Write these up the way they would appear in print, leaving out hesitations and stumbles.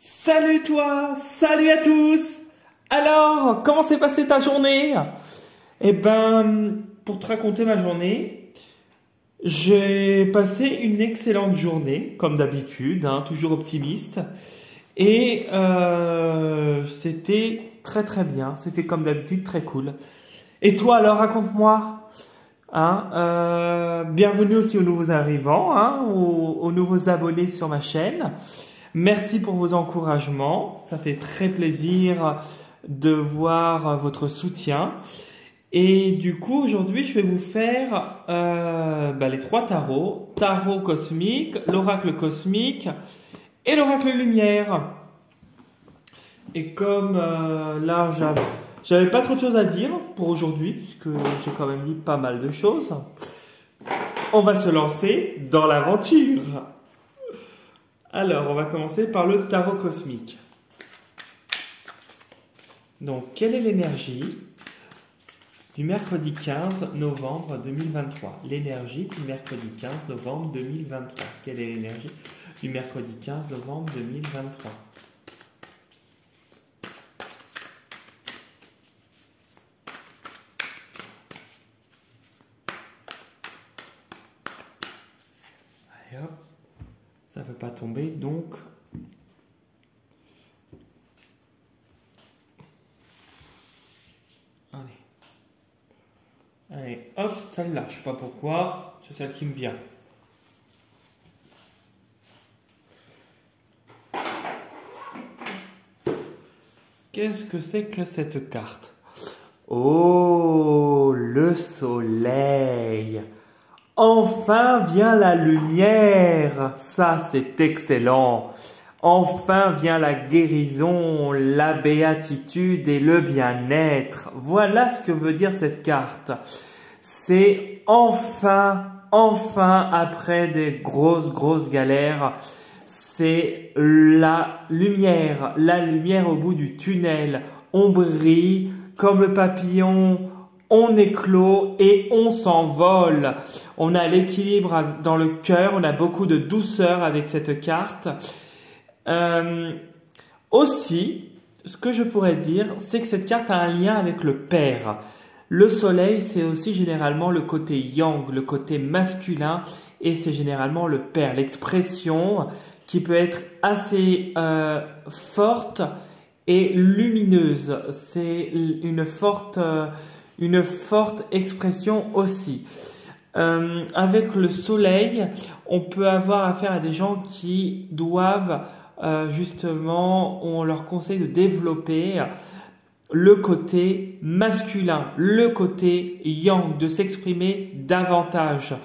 Salut toi, salut à tous. Alors, comment s'est passée ta journée? Eh ben, pour te raconter ma journée, j'ai passé une excellente journée, comme d'habitude, hein, toujours optimiste. Et c'était très très bien, c'était comme d'habitude très cool. Et toi alors, raconte-moi. Hein, bienvenue aussi aux nouveaux arrivants, hein, aux nouveaux abonnés sur ma chaîne. Merci pour vos encouragements, ça fait très plaisir de voir votre soutien. Et du coup, aujourd'hui, je vais vous faire les trois tarots. Tarot cosmique, l'oracle cosmique et l'oracle lumière. Et comme là, j'avais pas trop de choses à dire pour aujourd'hui, puisque j'ai quand même dit pas mal de choses, on va se lancer dans l'aventure. Alors, on va commencer par le tarot cosmique. Donc, quelle est l'énergie du mercredi 15 novembre 2023? L'énergie du mercredi 15 novembre 2023. Quelle est l'énergie du mercredi 15 novembre 2023? Allez hop, ça ne veut pas tomber, donc allez, hop, celle-là, je ne sais pas pourquoi, c'est celle qui me vient. Qu'est-ce que c'est que cette carte? Oh, le soleil! Enfin vient la lumière! Ça, c'est excellent! Enfin vient la guérison, la béatitude et le bien-être. Voilà ce que veut dire cette carte. C'est enfin, après des grosses galères, c'est la lumière au bout du tunnel. On brille comme le papillon, on éclot et on s'envole. On a l'équilibre dans le cœur, on a beaucoup de douceur avec cette carte. Aussi, ce que je pourrais dire, c'est que cette carte a un lien avec le père. Le soleil, c'est aussi généralement le côté yang, le côté masculin, et c'est généralement le père, l'expression qui peut être assez forte et lumineuse. C'est une forte expression aussi. Avec le soleil, on peut avoir affaire à des gens qui doivent justement, on leur conseille de développer le côté masculin, le côté yang, de s'exprimer davantage.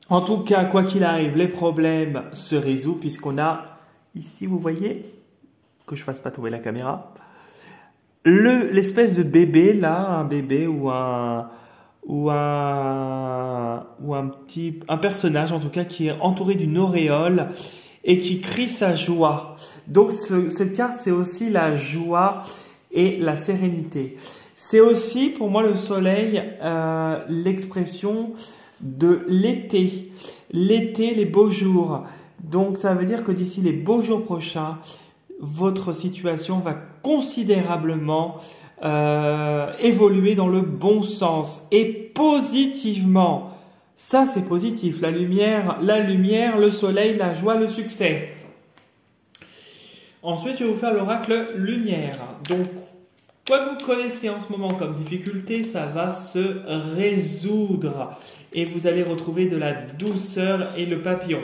En tout cas, quoi qu'il arrive, les problèmes se résolvent puisqu'on a, ici vous voyez, que je fasse pas tomber la caméra, l'espèce de bébé là, un bébé ou un personnage en tout cas qui est entouré d'une auréole et qui crie sa joie. Donc cette carte, c'est aussi la joie et la sérénité. C'est aussi pour moi le soleil, l'expression de l'été. L'été, les beaux jours. Donc ça veut dire que d'ici les beaux jours prochains, votre situation va considérablement évoluer dans le bon sens et positivement. Ça, c'est positif. La lumière, le soleil, la joie, le succès. Ensuite, je vais vous faire l'oracle lumière. Donc, quoi que vous connaissez en ce moment comme difficulté, ça va se résoudre. Et vous allez retrouver de la douceur et le papillon.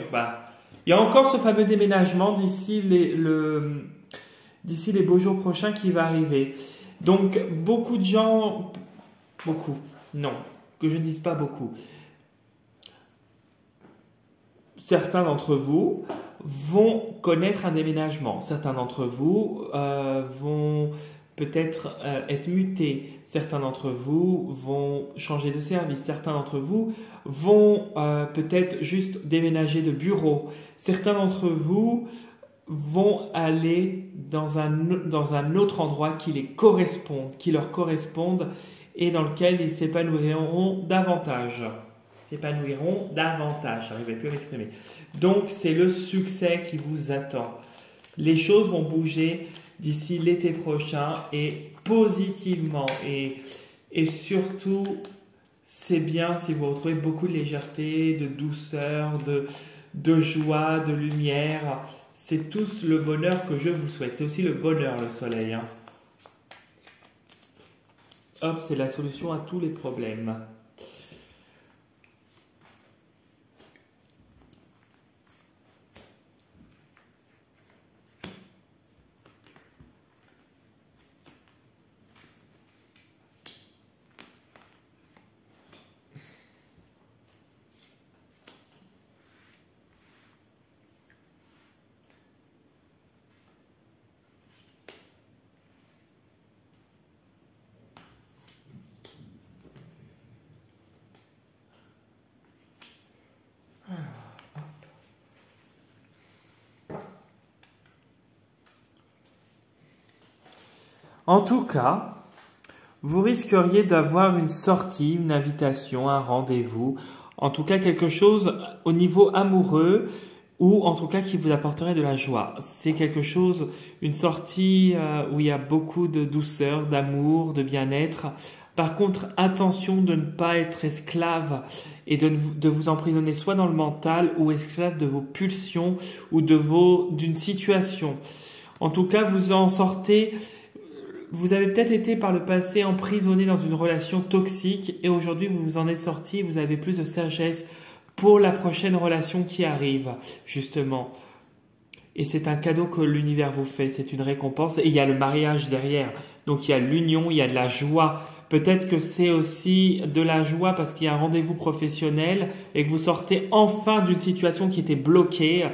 Il y a encore ce fameux déménagement d'ici les beaux jours prochains qui va arriver. Donc, beaucoup de gens... Beaucoup. Non, que je ne dise pas beaucoup. Certains d'entre vous vont connaître un déménagement. Certains d'entre vous vont peut-être être mutés. Certains d'entre vous vont changer de service. Certains d'entre vous vont peut-être juste déménager de bureau. Certains d'entre vous vont aller dans un autre endroit qui leur corresponde et dans lequel ils s'épanouiront davantage. J'arriverai plus à m'exprimer. Donc, c'est le succès qui vous attend. Les choses vont bouger d'ici l'été prochain et positivement. Et surtout, c'est bien si vous retrouvez beaucoup de légèreté, de douceur, de joie, de lumière. C'est tous le bonheur que je vous souhaite. C'est aussi le bonheur, le soleil, hein. Hop, c'est la solution à tous les problèmes. En tout cas, vous risqueriez d'avoir une sortie, une invitation, un rendez-vous, en tout cas quelque chose au niveau amoureux ou en tout cas qui vous apporterait de la joie. C'est quelque chose, une sortie où il y a beaucoup de douceur, d'amour, de bien-être. Par contre, attention de ne pas être esclave et de vous emprisonner soit dans le mental ou esclave de vos pulsions ou d'une situation. En tout cas, vous en sortez. Vous avez peut-être été par le passé emprisonné dans une relation toxique et aujourd'hui vous vous en êtes sorti et vous avez plus de sagesse pour la prochaine relation qui arrive, justement. Et c'est un cadeau que l'univers vous fait, c'est une récompense. Et il y a le mariage derrière. Donc il y a l'union, il y a de la joie. Peut-être que c'est aussi de la joie parce qu'il y a un rendez-vous professionnel et que vous sortez enfin d'une situation qui était bloquée,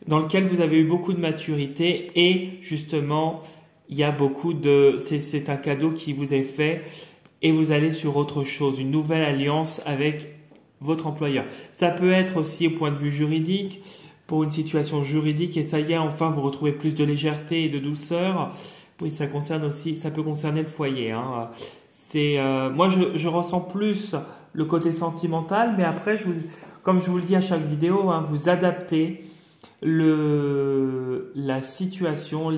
dans laquelle vous avez eu beaucoup de maturité et justement... il y a beaucoup de... C'est un cadeau qui vous est fait et vous allez sur autre chose, une nouvelle alliance avec votre employeur. Ça peut être aussi au point de vue juridique, pour une situation juridique et ça y est, enfin vous retrouvez plus de légèreté et de douceur. Oui, ça concerne aussi, ça peut concerner le foyer, hein. Moi, je ressens plus le côté sentimental, mais après, comme je vous le dis à chaque vidéo, hein, vous adaptez la situation,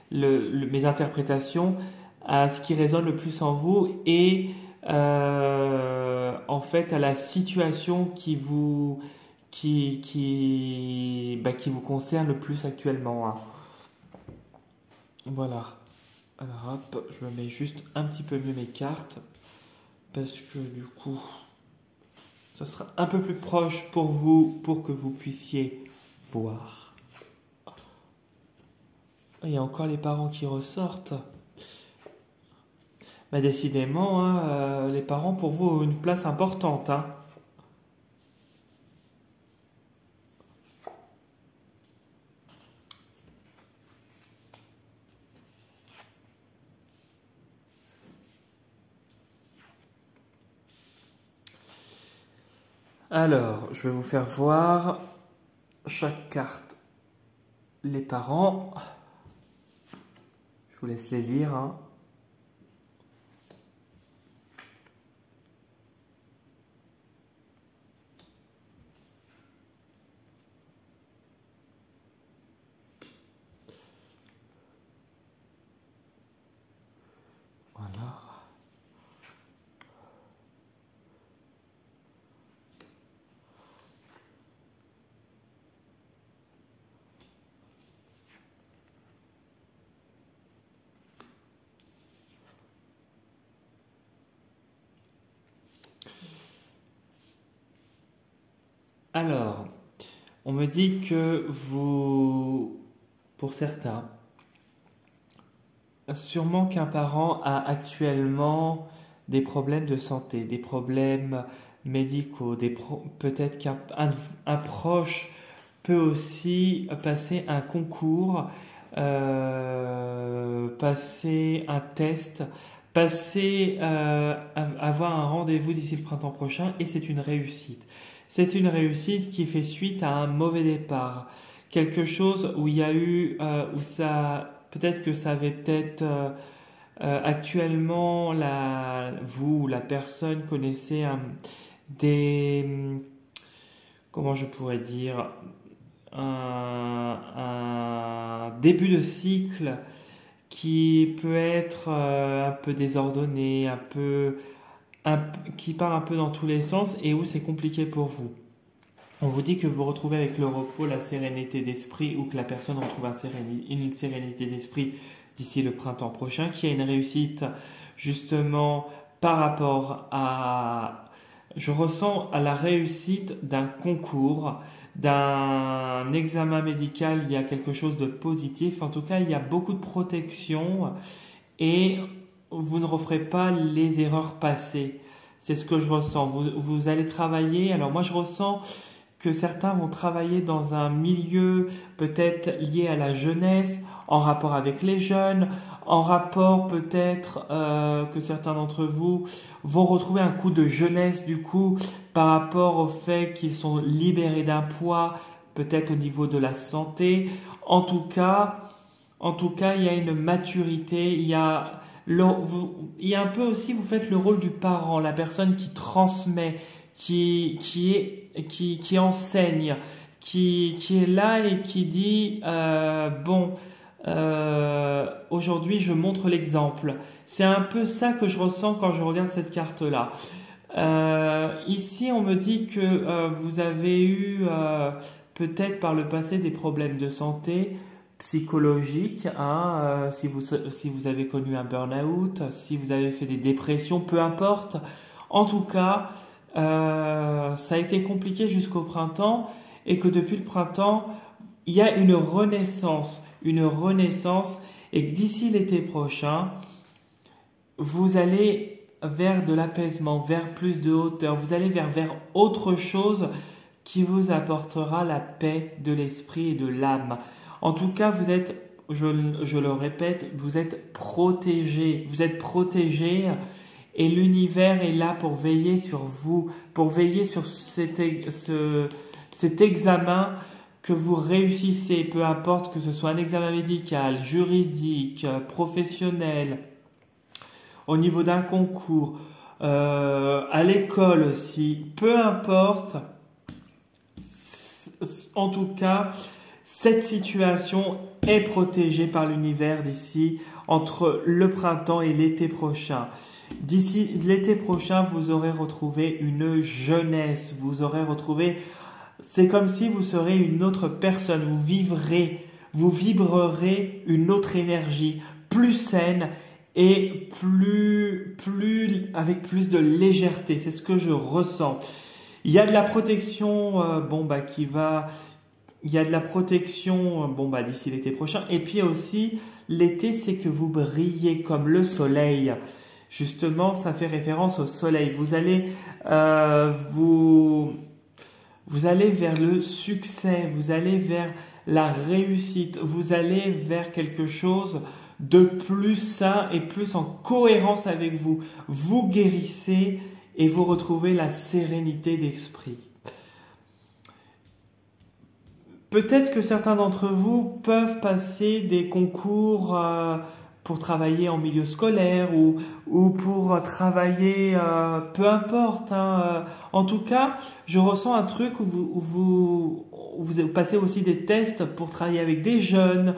mes interprétations à ce qui résonne le plus en vous et en fait à la situation qui vous concerne le plus actuellement, hein. Voilà. Alors hop, je me mets juste un petit peu mieux mes cartes parce que du coup ça sera un peu plus proche pour vous pour que vous puissiez voir. Il y a encore les parents qui ressortent. Mais décidément, hein, les parents pour vous ont une place importante, hein. Alors, je vais vous faire voir chaque carte les parents. Je vous laisse les lire, hein. Voilà. Alors, on me dit que vous, pour certains, sûrement qu'un parent a actuellement des problèmes de santé, des problèmes médicaux, peut-être qu'un proche peut aussi passer un concours, passer un test, avoir un rendez-vous d'ici le printemps prochain et c'est une réussite. C'est une réussite qui fait suite à un mauvais départ. Quelque chose où il y a eu, peut-être que ça avait actuellement, vous ou la personne connaissait comment je pourrais dire, début de cycle qui peut être un peu désordonné, qui part un peu dans tous les sens et où c'est compliqué pour vous. On vous dit que vous retrouvez avec le repos la sérénité d'esprit ou que la personne retrouve une sérénité d'esprit d'ici le printemps prochain, qu'il y a une réussite justement par rapport à... Je ressens à la réussite d'un concours, d'un examen médical, il y a quelque chose de positif. En tout cas, il y a beaucoup de protection et vous ne referez pas les erreurs passées. C'est ce que je ressens. Vous allez travailler. Alors moi, je ressens que certains vont travailler dans un milieu peut-être lié à la jeunesse, en rapport avec les jeunes, en rapport peut-être que certains d'entre vous vont retrouver un coup de jeunesse du coup par rapport au fait qu'ils sont libérés d'un poids, peut-être au niveau de la santé. En tout cas, il y a une maturité, il y a un peu aussi, vous faites le rôle du parent, la personne qui transmet, qui enseigne, qui est là et qui dit aujourd'hui je montre l'exemple. C'est un peu ça que je ressens quand je regarde cette carte-là. Ici, on me dit que vous avez eu peut-être par le passé des problèmes de santé psychologique, si vous avez connu un burn-out, si vous avez fait des dépressions, peu importe. En tout cas, ça a été compliqué jusqu'au printemps et que depuis le printemps, il y a une renaissance et que d'ici l'été prochain, vous allez vers de l'apaisement, vers plus de hauteur, vous allez vers autre chose qui vous apportera la paix de l'esprit et de l'âme. En tout cas, vous êtes, je le répète, vous êtes protégé et l'univers est là pour veiller sur vous, pour veiller sur cet examen que vous réussissez, peu importe que ce soit un examen médical, juridique, professionnel, au niveau d'un concours, à l'école aussi, peu importe. En tout cas, cette situation est protégée par l'univers d'ici entre le printemps et l'été prochain. D'ici l'été prochain, vous aurez retrouvé une jeunesse, vous aurez retrouvé, c'est comme si vous serez une autre personne, vous vibrerez une autre énergie, plus saine et avec plus de légèreté. C'est ce que je ressens. Il y a de la protection, il y a de la protection, d'ici l'été prochain. Et puis aussi, l'été, c'est que vous brillez comme le soleil. Justement, ça fait référence au soleil. Vous allez vers le succès, vous allez vers la réussite, vous allez vers quelque chose de plus sain et plus en cohérence avec vous. Vous guérissez et vous retrouvez la sérénité d'esprit. Peut-être que certains d'entre vous peuvent passer des concours pour travailler en milieu scolaire ou pour travailler, peu importe. En tout cas, je ressens un truc où vous passez aussi des tests pour travailler avec des jeunes.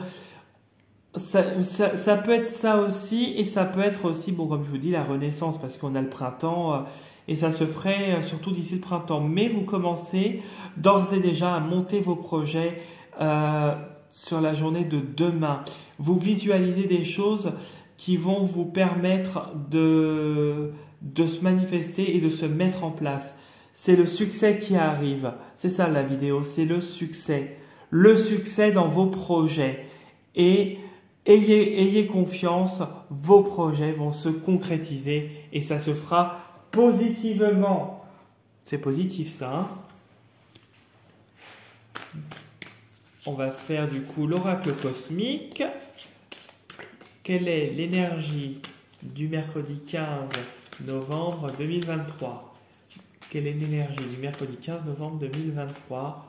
Ça peut être ça aussi et ça peut être aussi, comme je vous dis, la renaissance parce qu'on a le printemps et ça se ferait surtout d'ici le printemps. Mais vous commencez d'ores et déjà à monter vos projets sur la journée de demain. Vous visualisez des choses qui vont vous permettre de se manifester et de se mettre en place. C'est le succès qui arrive. C'est ça la vidéo, c'est le succès. Le succès dans vos projets. Et ayez confiance, vos projets vont se concrétiser et ça se fera positivement. C'est positif ça, On va faire du coup l'oracle cosmique. Quelle est l'énergie du mercredi 15 novembre 2023? Quelle est l'énergie du mercredi 15 novembre 2023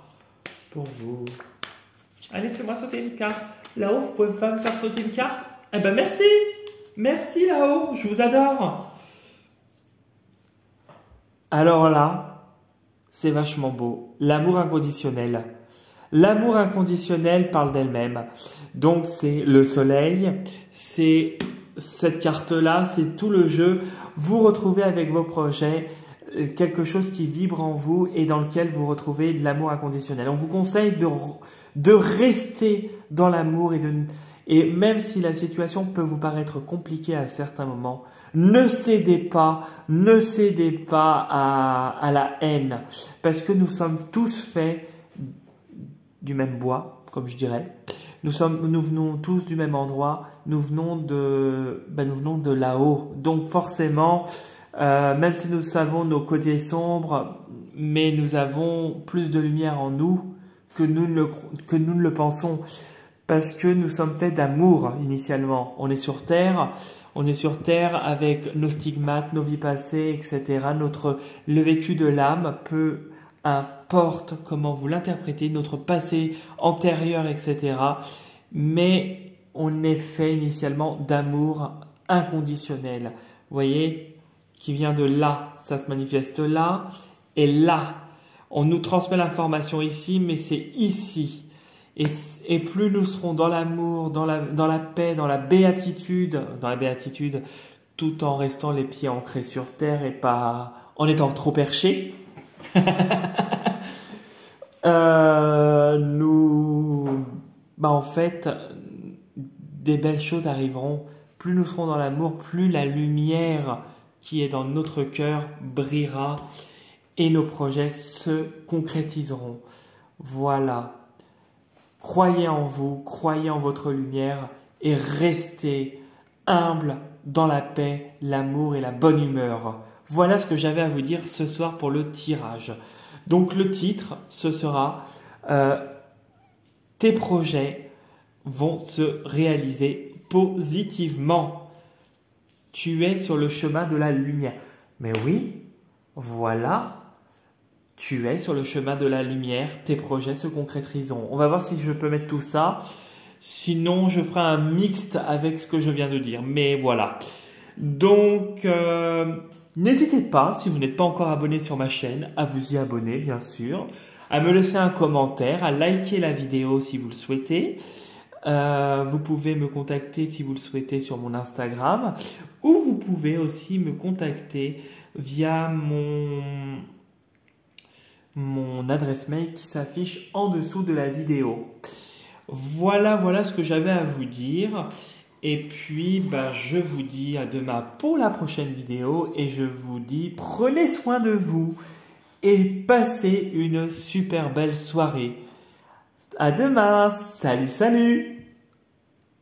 pour vous? Allez, fais-moi sauter une carte. Là-haut, vous pouvez me faire sauter une carte? Eh ben merci. Merci là-haut, je vous adore. Alors là, c'est vachement beau. L'amour inconditionnel. L'amour inconditionnel parle d'elle-même. Donc c'est le soleil, c'est cette carte-là, c'est tout le jeu. Vous retrouvez avec vos projets quelque chose qui vibre en vous et dans lequel vous retrouvez de l'amour inconditionnel. On vous conseille de rester dans l'amour et même si la situation peut vous paraître compliquée à certains moments, ne cédez pas à la haine, parce que nous sommes tous faits du même bois, comme je dirais. Nous venons tous du même endroit, nous venons de là-haut. Donc forcément, même si nous savons nos côtés sombres, mais nous avons plus de lumière en nous que nous ne le pensons. Parce que nous sommes faits d'amour initialement. On est sur Terre avec nos stigmates, nos vies passées, etc. Le vécu de l'âme, peu importe comment vous l'interprétez, notre passé antérieur, etc. Mais on est fait initialement d'amour inconditionnel. Vous voyez, qui vient de là, ça se manifeste là, et là. On nous transmet l'information ici, mais c'est ici. Et plus nous serons dans l'amour, dans la paix, dans la béatitude, tout en restant les pieds ancrés sur terre et pas en étant trop perchés, en fait, des belles choses arriveront. Plus nous serons dans l'amour, plus la lumière qui est dans notre cœur brillera et nos projets se concrétiseront. Voilà. Croyez en vous, croyez en votre lumière et restez humble dans la paix, l'amour et la bonne humeur. Voilà ce que j'avais à vous dire ce soir pour le tirage. Donc le titre, ce sera tes projets vont se réaliser positivement. Tu es sur le chemin de la lumière. Mais oui, voilà. Tu es sur le chemin de la lumière, tes projets se concrétiseront. On va voir si je peux mettre tout ça. Sinon, je ferai un mixte avec ce que je viens de dire. Mais voilà. Donc, n'hésitez pas, si vous n'êtes pas encore abonné sur ma chaîne, à vous y abonner, bien sûr. À me laisser un commentaire, à liker la vidéo si vous le souhaitez. Vous pouvez me contacter si vous le souhaitez sur mon Instagram. Ou vous pouvez aussi me contacter via mon adresse mail qui s'affiche en dessous de la vidéo. Voilà ce que j'avais à vous dire. Et puis, je vous dis à demain pour la prochaine vidéo. Et je vous dis, prenez soin de vous et passez une super belle soirée. À demain. Salut, salut!